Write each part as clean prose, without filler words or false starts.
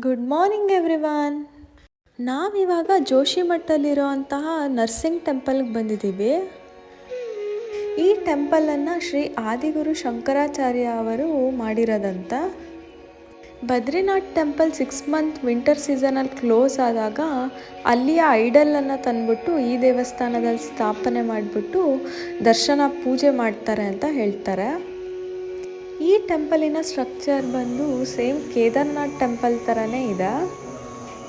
Good morning everyone. ನಾವಿವಾಗ ಜೋಶಿಮಠಲ್ಲಿರುವಂತಹ nursing ಟೆಂಪಲ್ಗೆ ಬಂದಿದ್ದೀವಿ. ಈ ಟೆಂಪಲನ್ನು ಶ್ರೀ ಆದಿಗುರು ಶಂಕರಾಚಾರ್ಯ ಅವರು ಮಾಡಿರೋದಂತ. ಬದ್ರಿನಾಥ್ ಟೆಂಪಲ್ 6 ಮಂತ್ ವಿಂಟರ್ ಸೀಸನಲ್ಲಿ ಕ್ಲೋಸ್ ಆದಾಗ ಅಲ್ಲಿಯ ಐಡಲನ್ನು ತಂದುಬಿಟ್ಟು ಈ ದೇವಸ್ಥಾನದಲ್ಲಿ ಸ್ಥಾಪನೆ ಮಾಡಿಬಿಟ್ಟು ದರ್ಶನ ಪೂಜೆ ಮಾಡ್ತಾರೆ ಅಂತ ಹೇಳ್ತಾರೆ. ಈ ಟೆಂಪಲಿನ ಸ್ಟ್ರಕ್ಚರ್ ಬಂದು ಸೇಮ್ ಕೇದಾರ್ನಾಥ್ ಟೆಂಪಲ್ ಥರನೇ ಇದೆ.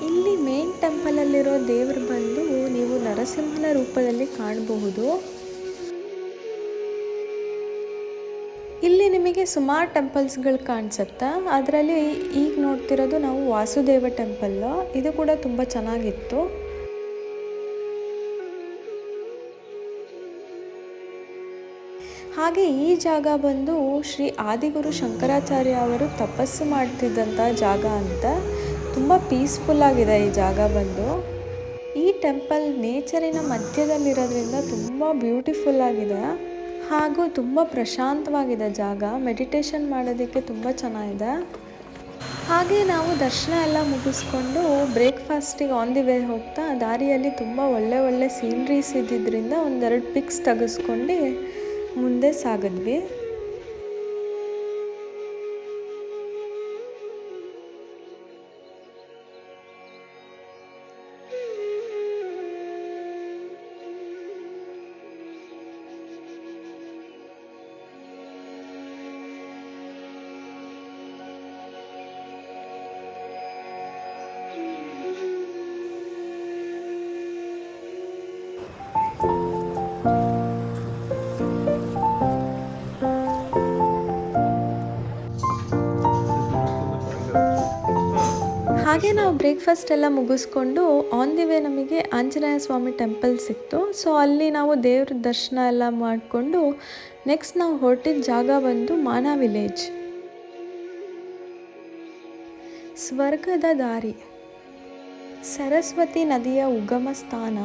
ಇಲ್ಲಿ ಮೇನ್ ಟೆಂಪಲಲ್ಲಿರೋ ದೇವರು ಬಂದು ನೀವು ನರಸಿಂಹನ ರೂಪದಲ್ಲಿ ಕಾಣಬಹುದು. ಇಲ್ಲಿ ನಿಮಗೆ ಸುಮಾರು ಟೆಂಪಲ್ಸ್ಗಳು ಕಾಣಿಸುತ್ತೆ. ಅದರಲ್ಲಿ ಈಗ ನೋಡ್ತಿರೋದು ನಾವು ವಾಸುದೇವ ಟೆಂಪಲ್. ಇದು ಕೂಡ ತುಂಬ ಚೆನ್ನಾಗಿತ್ತು. ಹಾಗೆ ಈ ಜಾಗ ಬಂದು ಶ್ರೀ ಆದಿಗುರು ಶಂಕರಾಚಾರ್ಯ ಅವರು ತಪಸ್ಸು ಮಾಡ್ತಿದ್ದಂಥ ಜಾಗ ಅಂತ. ತುಂಬ ಪೀಸ್ಫುಲ್ ಆಗಿದೆ ಈ ಜಾಗ ಬಂದು. ಈ ಟೆಂಪಲ್ ನೇಚರಿನ ಮಧ್ಯದಲ್ಲಿರೋದ್ರಿಂದ ತುಂಬ ಬ್ಯೂಟಿಫುಲ್ ಆಗಿದೆ ಹಾಗೂ ತುಂಬ ಪ್ರಶಾಂತವಾಗಿದೆ ಜಾಗ. ಮೆಡಿಟೇಷನ್ ಮಾಡೋದಕ್ಕೆ ತುಂಬ ಚೆನ್ನಾಗಿದೆ. ಹಾಗೆ ನಾವು ದರ್ಶನ ಎಲ್ಲ ಮುಗಿಸ್ಕೊಂಡು ಬ್ರೇಕ್ಫಾಸ್ಟಿಗೆ ಆನ್ ದಿ ವೇ ಹೋಗ್ತಾ ದಾರಿಯಲ್ಲಿ ತುಂಬ ಒಳ್ಳೆ ಸೀನ್ರೀಸ್ ಇದ್ದಿದ್ದರಿಂದ ಒಂದೆರಡು ಪಿಕ್ಸ್ ತೆಗೆಸ್ಕೊಂಡು ಮುಂದೆ ಸಾಗಿದ್ವಿ. ಹಾಗೆ ನಾವು ಬ್ರೇಕ್ಫಾಸ್ಟ್ ಎಲ್ಲ ಮುಗಿಸ್ಕೊಂಡು ಆನ್ ದಿ ವೇ ನಮಗೆ ಆಂಜನೇಯ ಸ್ವಾಮಿ ಟೆಂಪಲ್ ಸಿಕ್ತು. ಸೊ ಅಲ್ಲಿ ನಾವು ದೇವ್ರ ದರ್ಶನ ಎಲ್ಲ ಮಾಡಿಕೊಂಡು ನೆಕ್ಸ್ಟ್ ನಾವು ಹೊರಟಿದ್ದ ಜಾಗ ಬಂದು ಮಾನಾ ವಿಲೇಜ್. ಸ್ವರ್ಗದ ದಾರಿ, ಸರಸ್ವತಿ ನದಿಯ ಉಗಮ ಸ್ಥಾನ,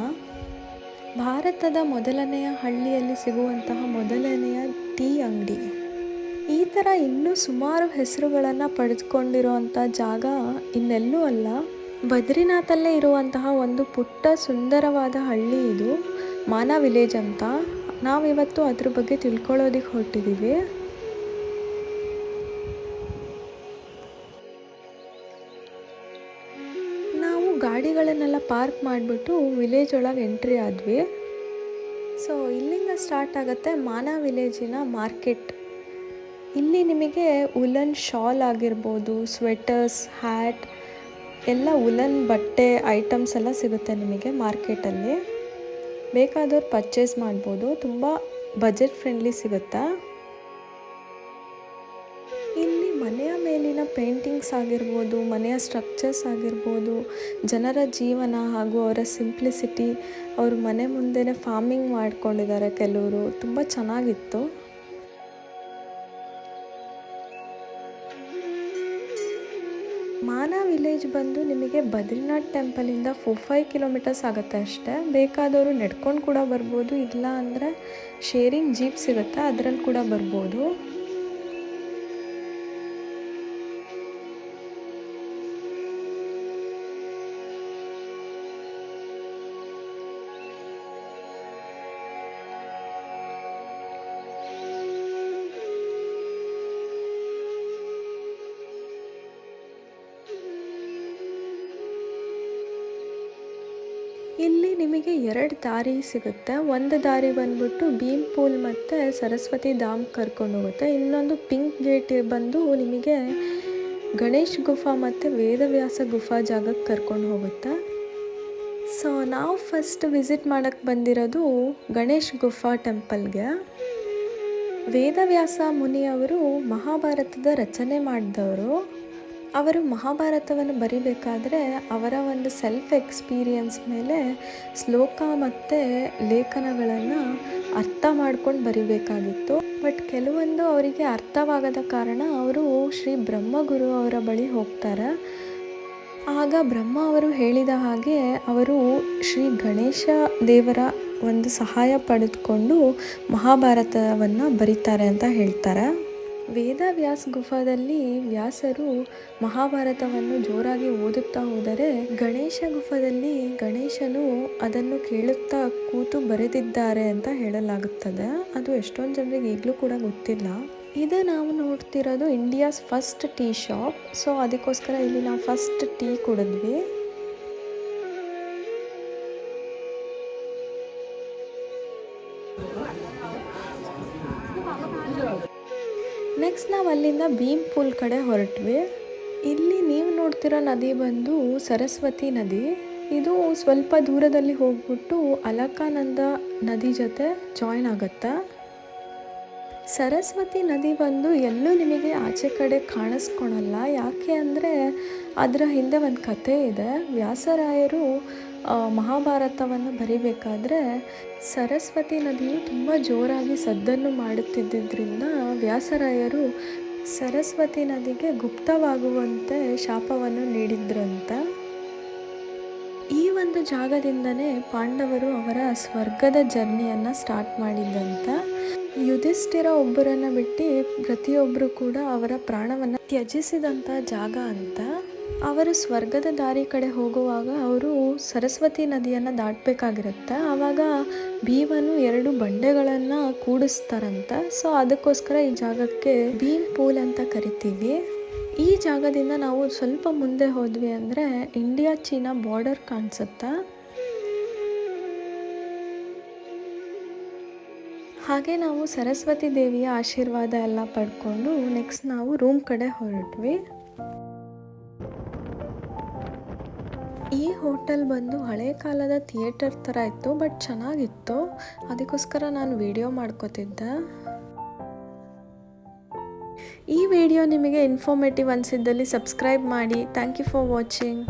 ಭಾರತದ ಮೊದಲನೆಯ ಹಳ್ಳಿಯಲ್ಲಿ ಸಿಗುವಂತಹ ಮೊದಲನೆಯ ಟೀ ಅಂಗಡಿ. ಈ ಥರ ಇನ್ನೂ ಸುಮಾರು ಹೆಸರುಗಳನ್ನು ಪಡೆದುಕೊಂಡಿರುವಂಥ ಜಾಗ ಇನ್ನೆಲ್ಲೂ ಅಲ್ಲ, ಬದ್ರಿನಾಥಲ್ಲೇ ಇರುವಂತಹ ಒಂದು ಪುಟ್ಟ ಸುಂದರವಾದ ಹಳ್ಳಿ ಇದು, ಮಾನಾ ವಿಲೇಜ್ ಅಂತ. ನಾವಿವತ್ತು ಅದ್ರ ಬಗ್ಗೆ ತಿಳ್ಕೊಳ್ಳೋದಕ್ಕೆ ಹೊರಟಿದ್ದೀವಿ. ನಾವು ಗಾಡಿಗಳನ್ನೆಲ್ಲ ಪಾರ್ಕ್ ಮಾಡಿಬಿಟ್ಟು ವಿಲೇಜ್ ಒಳಗೆ ಎಂಟ್ರಿ ಆದ್ವಿ. ಸೊ ಇಲ್ಲಿಂದ ಸ್ಟಾರ್ಟ್ ಆಗುತ್ತೆ ಮಾನಾ ವಿಲೇಜಿನ ಮಾರ್ಕೆಟ್. ಇಲ್ಲಿ ನಿಮಗೆ ಉಲನ್ ಶಾಲ್ ಆಗಿರ್ಬೋದು, ಸ್ವೆಟರ್ಸ್, ಹ್ಯಾಟ್ ಎಲ್ಲ ಉಲನ್ ಬಟ್ಟೆ ಐಟಮ್ಸ್ ಎಲ್ಲ ಸಿಗುತ್ತೆ ನಿಮಗೆ ಮಾರ್ಕೆಟಲ್ಲಿ. ಬೇಕಾದವ್ರು ಪರ್ಚೇಸ್ ಮಾಡ್ಬೋದು. ತುಂಬ ಬಜೆಟ್ ಫ್ರೆಂಡ್ಲಿ ಸಿಗುತ್ತಾ. ಇಲ್ಲಿ ಮನೆಯ ಮೇಲಿನ ಪೇಂಟಿಂಗ್ಸ್ ಆಗಿರ್ಬೋದು, ಮನೆಯ ಸ್ಟ್ರಕ್ಚರ್ಸ್ ಆಗಿರ್ಬೋದು, ಜನರ ಜೀವನ ಹಾಗೂ ಅವರ ಸಿಂಪ್ಲಿಸಿಟಿ, ಅವರು ಮನೆ ಮುಂದೆನೇ ಫಾರ್ಮಿಂಗ್ ಮಾಡ್ಕೊಂಡಿದ್ದಾರೆ ಕೆಲವರು. ತುಂಬ ಚೆನ್ನಾಗಿತ್ತು. ಮಾನಾ ವಿಲೇಜ್ ಬಂದು ನಿಮಗೆ ಬದ್ರಿನಾಥ್ ಟೆಂಪಲಿಂದ 4-5 ಕಿಲೋಮೀಟರ್ಸ್ ಆಗುತ್ತೆ ಅಷ್ಟೇ. ಬೇಕಾದವರು ನಡ್ಕೊಂಡು ಕೂಡ ಬರ್ಬೋದು, ಇಲ್ಲ ಅಂದರೆ ಶೇರಿಂಗ್ ಜೀಪ್ ಸಿಗುತ್ತೆ, ಅದರಲ್ಲಿ ಕೂಡ ಬರ್ಬೋದು. ಇಲ್ಲಿ ನಿಮಗೆ 2 ದಾರಿ ಸಿಗುತ್ತೆ. ಒಂದು ದಾರಿ ಬಂದ್ಬಿಟ್ಟು ಭೀಮ್ ಪೂಲ್ ಮತ್ತು ಸರಸ್ವತಿ ಧಾಮ್ ಕರ್ಕೊಂಡು ಹೋಗುತ್ತೆ. ಇನ್ನೊಂದು ಪಿಂಕ್ ಗೇಟ್ ಬಂದು ನಿಮಗೆ ಗಣೇಶ್ ಗುಫಾ ಮತ್ತು ವೇದವ್ಯಾಸ ಗುಫಾ ಜಾಗಕ್ಕೆ ಕರ್ಕೊಂಡು ಹೋಗುತ್ತೆ. ಸೊ ನಾವು ಫಸ್ಟ್ ವಿಸಿಟ್ ಮಾಡೋಕ್ಕೆ ಬಂದಿರೋದು ಗಣೇಶ್ ಗುಫಾ ಟೆಂಪಲ್ಗೆ. ವೇದವ್ಯಾಸ ಮುನಿಯವರು ಮಹಾಭಾರತದ ರಚನೆ ಮಾಡಿದವರು. ಅವರು ಮಹಾಭಾರತವನ್ನು ಬರಿಬೇಕಾದ್ರೆ ಅವರ ಒಂದು ಸೆಲ್ಫ್ ಎಕ್ಸ್ಪೀರಿಯನ್ಸ್ ಮೇಲೆ ಶ್ಲೋಕ ಮತ್ತು ಲೇಖನಗಳನ್ನು ಅರ್ಥ ಮಾಡ್ಕೊಂಡು ಬರಿಬೇಕಾಗಿತ್ತು. ಬಟ್ ಕೆಲವೊಂದು ಅವರಿಗೆ ಅರ್ಥವಾಗದ ಕಾರಣ ಅವರು ಶ್ರೀ ಬ್ರಹ್ಮಗುರು ಅವರ ಬಳಿ ಹೋಗ್ತಾರೆ. ಆಗ ಬ್ರಹ್ಮ ಅವರು ಹೇಳಿದ ಹಾಗೆ ಅವರು ಶ್ರೀ ಗಣೇಶ ದೇವರ ಒಂದು ಸಹಾಯ ಪಡೆದುಕೊಂಡು ಮಹಾಭಾರತವನ್ನು ಬರೀತಾರೆ ಅಂತ ಹೇಳ್ತಾರೆ. ವೇದವ್ಯಾಸ ಗುಫಾದಲ್ಲಿ ವ್ಯಾಸರು ಮಹಾಭಾರತವನ್ನು ಜೋರಾಗಿ ಓದುತ್ತಾ ಹೋದರೆ, ಗಣೇಶ ಗುಫಾದಲ್ಲಿ ಗಣೇಶನು ಅದನ್ನು ಕೇಳುತ್ತಾ ಕೂತು ಬರೆದಿದ್ದಾರೆ ಅಂತ ಹೇಳಲಾಗುತ್ತದೆ. ಅದು ಎಷ್ಟೊಂದು ಜನರಿಗೆ ಈಗಲೂ ಕೂಡ ಗೊತ್ತಿಲ್ಲ. ಇದು ನಾವು ನೋಡ್ತಿರೋದು India's first tea shop. So ಅದಕ್ಕೋಸ್ಕರ ಇಲ್ಲಿ ನಾವು ಫಸ್ಟ್ ಟೀ ಕುಡಿದ್ವಿ. ನೆಕ್ಸ್ಟ್ ನಾವು ಅಲ್ಲಿಂದ ಭೀಮ್ ಪೂಲ್ ಕಡೆ ಹೊರಟ್ವಿ. ಇಲ್ಲಿ ನೀವು ನೋಡ್ತಿರೋ ನದಿ ಬಂದು ಸರಸ್ವತಿ ನದಿ. ಇದು ಸ್ವಲ್ಪ ದೂರದಲ್ಲಿ ಹೋಗ್ಬಿಟ್ಟು ಅಲಕಾನಂದ ನದಿ ಜೊತೆ ಜಾಯಿನ್ ಆಗುತ್ತೆ. ಸರಸ್ವತಿ ನದಿ ಬಂದು ಎಲ್ಲೂ ನಿಮಗೆ ಆಚೆ ಕಡೆ ಕಾಣಿಸ್ಕೊಳಲ್ಲ. ಯಾಕೆ ಅಂದರೆ ಅದರ ಹಿಂದೆ ಒಂದು ಕಥೆ ಇದೆ. ವ್ಯಾಸರಾಯರು ಮಹಾಭಾರತವನ್ನು ಬರಿಬೇಕಾದ್ರೆ ಸರಸ್ವತಿ ನದಿಯು ತುಂಬ ಜೋರಾಗಿ ಸದ್ದನ್ನು ಮಾಡುತ್ತಿದ್ದರಿಂದ ವ್ಯಾಸರಾಯರು ಸರಸ್ವತಿ ನದಿಗೆ ಗುಪ್ತವಾಗುವಂತೆ ಶಾಪವನ್ನು ನೀಡಿದ್ರಂತ. ಈ ಒಂದು ಜಾಗದಿಂದನೇ ಪಾಂಡವರು ಅವರ ಸ್ವರ್ಗದ ಜರ್ನಿಯನ್ನು ಸ್ಟಾರ್ಟ್ ಮಾಡಿದ್ದಂತ. ಯುಧಿಷ್ಠಿರ ಒಬ್ಬರನ್ನು ಬಿಟ್ಟು ಪ್ರತಿಯೊಬ್ಬರು ಕೂಡ ಅವರ ಪ್ರಾಣವನ್ನು ತ್ಯಜಿಸಿದಂಥ ಜಾಗ ಅಂತ. ಅವರು ಸ್ವರ್ಗದ ದಾರಿ ಕಡೆ ಹೋಗುವಾಗ ಅವರು ಸರಸ್ವತಿ ನದಿಯನ್ನು ದಾಟಬೇಕಾಗಿರುತ್ತೆ. ಆವಾಗ ಭೀಮನು 2 ಬಂಡೆಗಳನ್ನು ಕೂಡಿಸ್ತಾರಂತ. ಸೊ ಅದಕ್ಕೋಸ್ಕರ ಈ ಜಾಗಕ್ಕೆ ಭೀಮ್ ಪೂಲ್ ಅಂತ ಕರಿತೀವಿ. ಈ ಜಾಗದಿಂದ ನಾವು ಸ್ವಲ್ಪ ಮುಂದೆ ಹೋದ್ವಿ ಅಂದರೆ ಇಂಡಿಯಾ ಚೀನಾ ಬಾರ್ಡರ್ ಕಾಣಿಸುತ್ತೆ. ಹಾಗೆ ನಾವು ಸರಸ್ವತಿ ದೇವಿಯ ಆಶೀರ್ವಾದ ಎಲ್ಲ ಪಡ್ಕೊಂಡು ನೆಕ್ಸ್ಟ್ ನಾವು ರೂಮ್ ಕಡೆ ಹೊರಟ್ವಿ. ಈ ಹೋಟೆಲ್ ಬಂದು ಹಳೆ ಕಾಲದ ಥಿಯೇಟರ್ ಥರ ಇತ್ತು, ಬಟ್ ಚೆನ್ನಾಗಿತ್ತು. ಅದಕ್ಕೋಸ್ಕರ ನಾನು ವಿಡಿಯೋ ಮಾಡ್ಕೋತಿದ್ದೆ. ಈ ವಿಡಿಯೋ ನಿಮಗೆ ಇನ್ಫಾರ್ಮೇಟಿವ್ ಅನಿಸಿದ್ದಲ್ಲಿ ಸಬ್ಸ್ಕ್ರೈಬ್ ಮಾಡಿ. Thank you for watching.